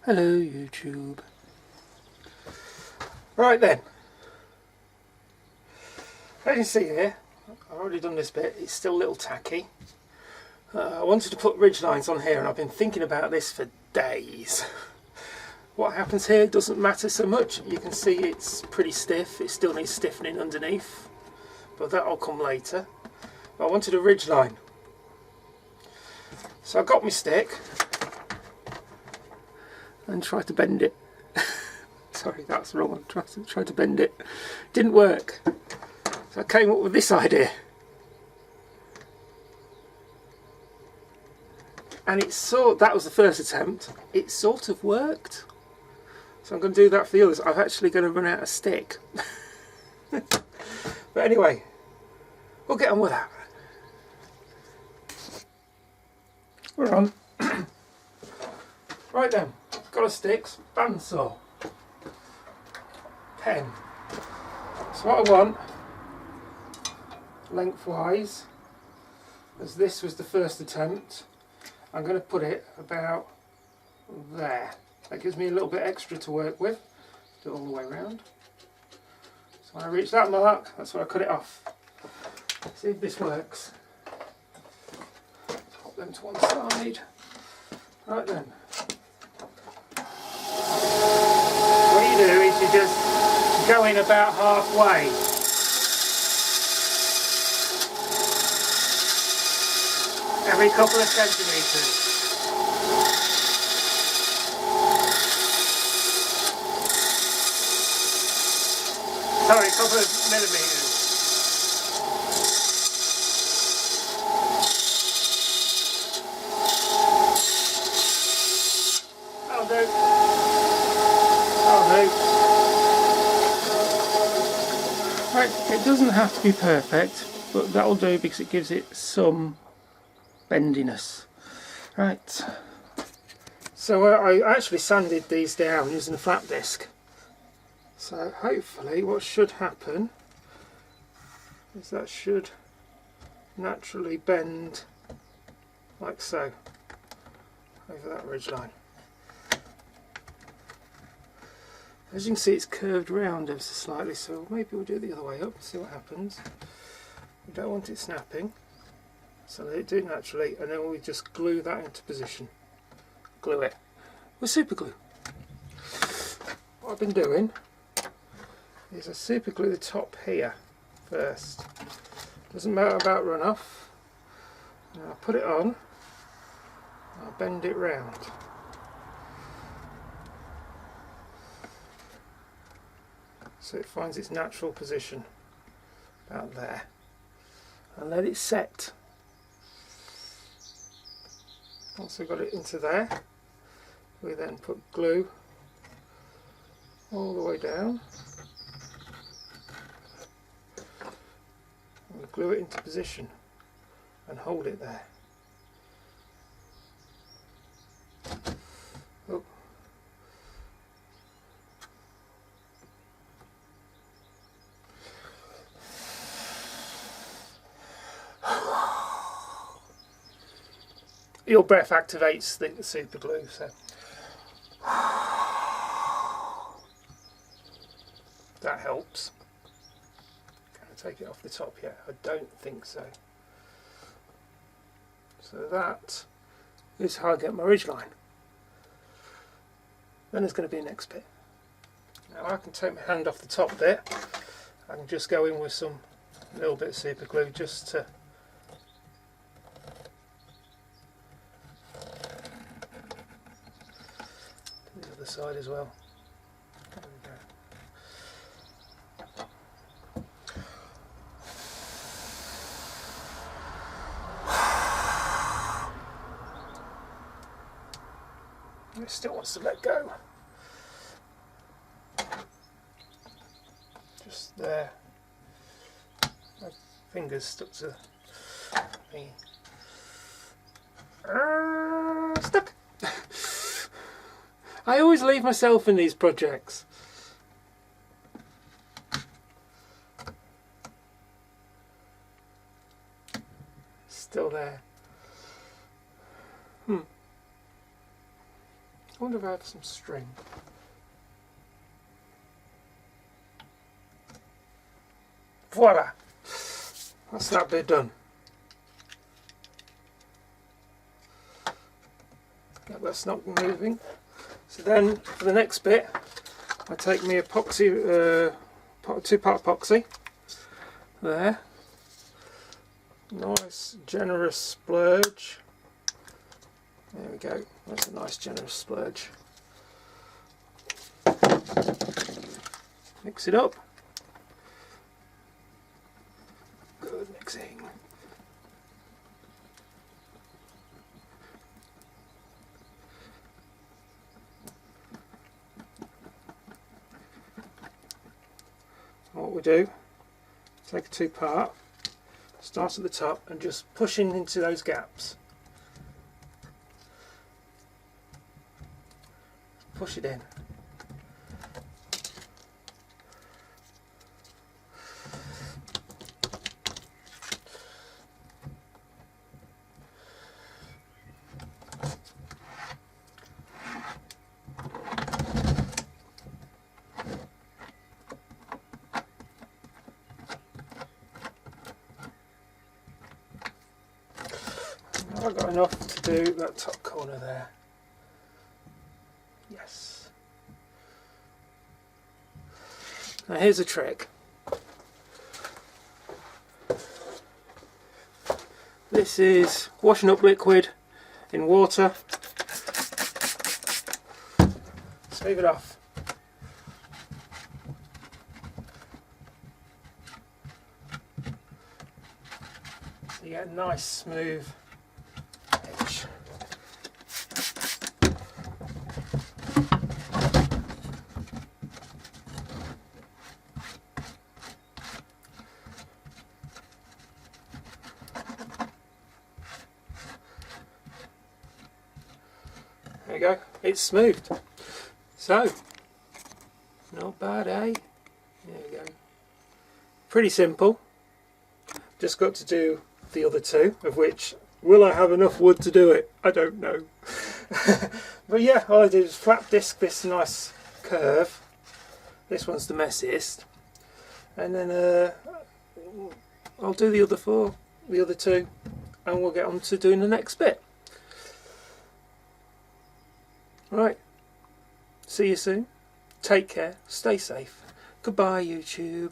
Hello YouTube. Right then, as you can see here, I've already done this bit, it's still a little tacky. I wanted to put ridge lines on here and I've been thinking about this for days. What happens here doesn't matter so much. You can see it's pretty stiff, it still needs stiffening underneath, but that'll come later. But I wanted a ridge line. So I got my stick and tried to bend it. Sorry, that's wrong. I tried to bend it. Didn't work. So I came up with this idea. And that was the first attempt. It sort of worked. So I'm going to do that for the others. I'm actually going to run out of stick. But anyway, we'll get on with that. We're on. Right then, got a sticks, bandsaw, pen. So what I want, lengthwise, as this was the first attempt, I'm going to put it about there. That gives me a little bit extra to work with. Do it all the way around. So when I reach that mark, that's where I cut it off. See if this works. Pop them to one side. Right then. What you do is you just go in about halfway. Every couple of centimetres. Sorry, a couple of millimetres. That'll do. That'll do. Right, it doesn't have to be perfect, but that'll do because it gives it some bendiness. Right, so I actually sanded these down using a flat disc. So hopefully what should happen is that should naturally bend like so over that ridge line. As you can see, it's curved round ever so slightly, so maybe we'll do it the other way up and see what happens. We don't want it snapping, so let it do it naturally, and then we just glue that into position. Glue it with super glue. What I've been doing is I super glue the top here first. Doesn't matter about runoff. Now I put it on, I'll bend it round. So it finds its natural position about there, and let it set. Once we've got it into there, we then put glue all the way down, and we glue it into position and hold it there. Oh. Your breath activates the super glue, so that helps. Can I take it off the top yet? I don't think so. So that is how I get my ridge line. Then there's going to be a next bit. Now I can take my hand off the top bit. I can just go in with some little bit of super glue just to the other side as well. There we go. It still wants to let go. Just there. My fingers stuck to me. Stuck. I always leave myself in these projects. Still there. I wonder if I have some string. Voila! That's that bit done. That's not moving. So then for the next bit, I take my epoxy, 2-part epoxy. There. Nice generous splurge. There we go. That's a nice generous splurge. Mix it up. Good mixing. What we do, take a 2-part, start at the top and just pushing into those gaps. Push it in. I've got enough to do that top corner there. Yes. Now here's a trick. This is washing up liquid in water. Smooth it off. So you get a nice smooth edge. There you go, it's smoothed. So, not bad, eh? There you go. Pretty simple. Just got to do the other two, of which, will I have enough wood to do it? I don't know. But yeah, all I did is flat disc this nice curve. This one's the messiest. And then I'll do the other two, and we'll get on to doing the next bit. Right, see you soon. Take care, stay safe. Goodbye, YouTube.